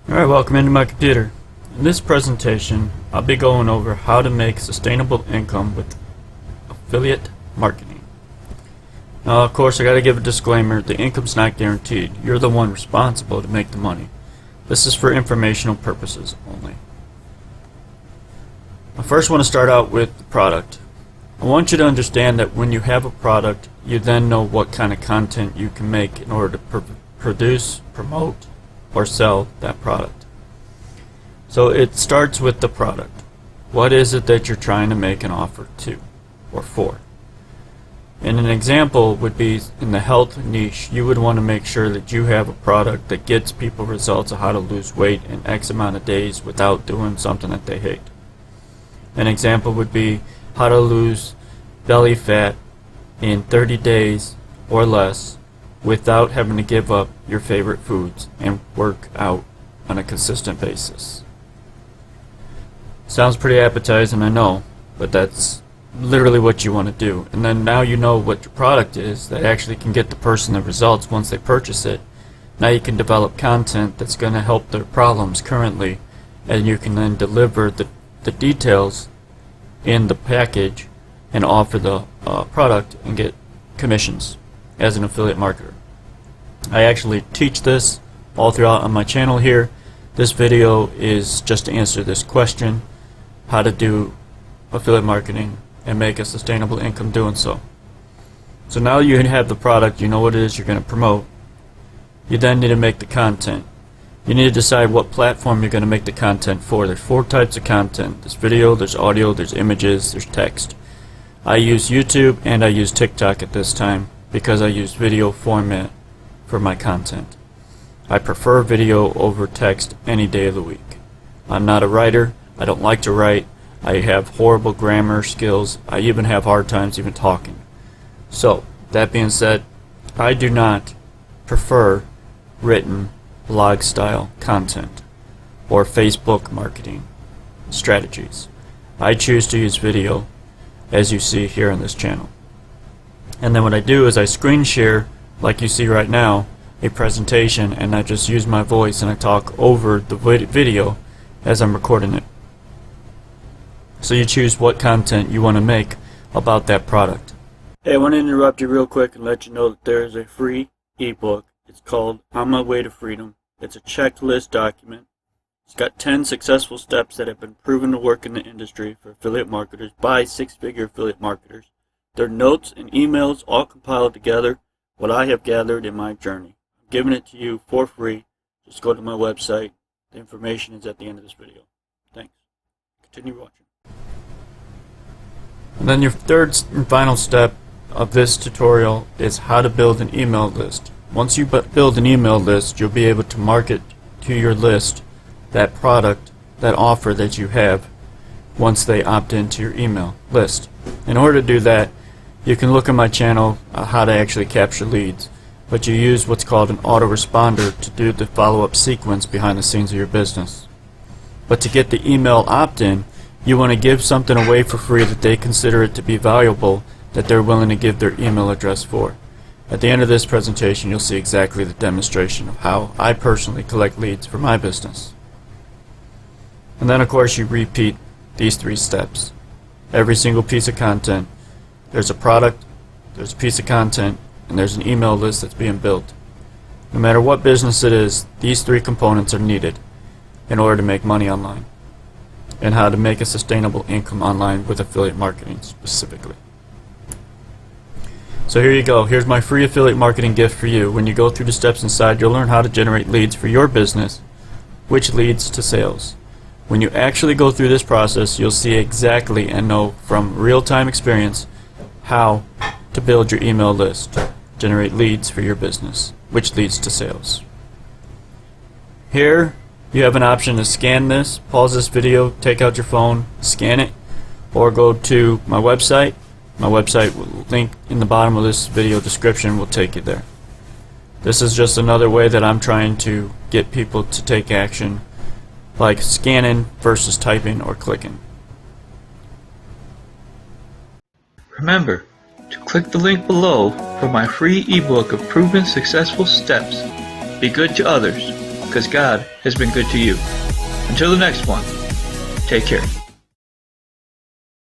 Alright, welcome into my computer. In this presentation, I'll be going over how to make sustainable income with affiliate marketing. Now, of course, I gotta give a disclaimer, the income's not guaranteed. You're the one responsible to make the money. This is for informational purposes only. I first want to start out with the product. I want you to understand that when you have a product, you then know what kind of content you can make in order to produce, promote, or sell that product. So it starts with the product. What is it that you're trying to make an offer to or for? And an example would be in the health niche, you would want to make sure that you have a product that gets people results of how to lose weight in X amount of days without doing something that they hate. An example would be how to lose belly fat in 30 days or less without having to give up your favorite foods and work out on a consistent basis. Sounds pretty appetizing, I know, but that's literally what you want to do. And then now you know what your product is that actually can get the person the results once they purchase it. Now you can develop content that's going to help their problems currently, and you can then deliver the details in the package and offer the product and get commissions as an affiliate marketer. I actually teach this all throughout on my channel here. This video is just to answer this question, how to do affiliate marketing and make a sustainable income doing so. So now you have the product, you know what it is you're going to promote. You then need to make the content. You need to decide what platform you're going to make the content for. There's 4 types of content. There's video, there's audio, there's images, there's text. I use YouTube and I use TikTok at this time because I use video format for my content. I prefer video over text any day of the week. I'm not a writer. I don't like to write. I have horrible grammar skills. I even have hard times even talking. So, that being said, I do not prefer written blog style content or Facebook marketing strategies. I choose to use video as you see here on this channel. And then what I do is I screen share, like you see right now, a presentation, and I just use my voice and I talk over the video as I'm recording it. So you choose what content you want to make about that product. Hey, I want to interrupt you real quick and let you know that there is a free ebook. It's called On My Way to Freedom. It's a checklist document. It's got 10 successful steps that have been proven to work in the industry for affiliate marketers by 6-figure affiliate marketers. They're notes and emails all compiled together, what I have gathered in my journey. I'm giving it to you for free. Just go to my website. The information is at the end of this video. Thanks. Continue watching. And then your third and final step of this tutorial is how to build an email list. Once you build an email list, you'll be able to market to your list that product, that offer that you have once they opt into your email list. In order to do that, you can look at my channel how to actually capture leads, but you use what's called an autoresponder to do the follow-up sequence behind the scenes of your business. But to get the email opt-in, you want to give something away for free that they consider it to be valuable, that they're willing to give their email address for. At the end of this presentation, you'll see exactly the demonstration of how I personally collect leads for my business. And then of course you repeat these 3 steps. Every single piece of content, there's a product, there's a piece of content, and there's an email list that's being built. No matter what business it is, these 3 components are needed in order to make money online, and how to make a sustainable income online with affiliate marketing specifically. So here you go. Here's my free affiliate marketing gift for you. When you go through the steps inside, you'll learn how to generate leads for your business, which leads to sales. When you actually go through this process, you'll see exactly and know from real-time experience how to build your email list, generate leads for your business, which leads to sales. Here you have an option to scan this, pause this video, take out your phone, scan it, or go to my website. My website will link in the bottom of this video description will take you there. This is just another way that I'm trying to get people to take action, like scanning versus typing or clicking. Remember to click the link below for my free ebook of proven successful steps. Be good to others. because God has been good to you. Until the next one, take care.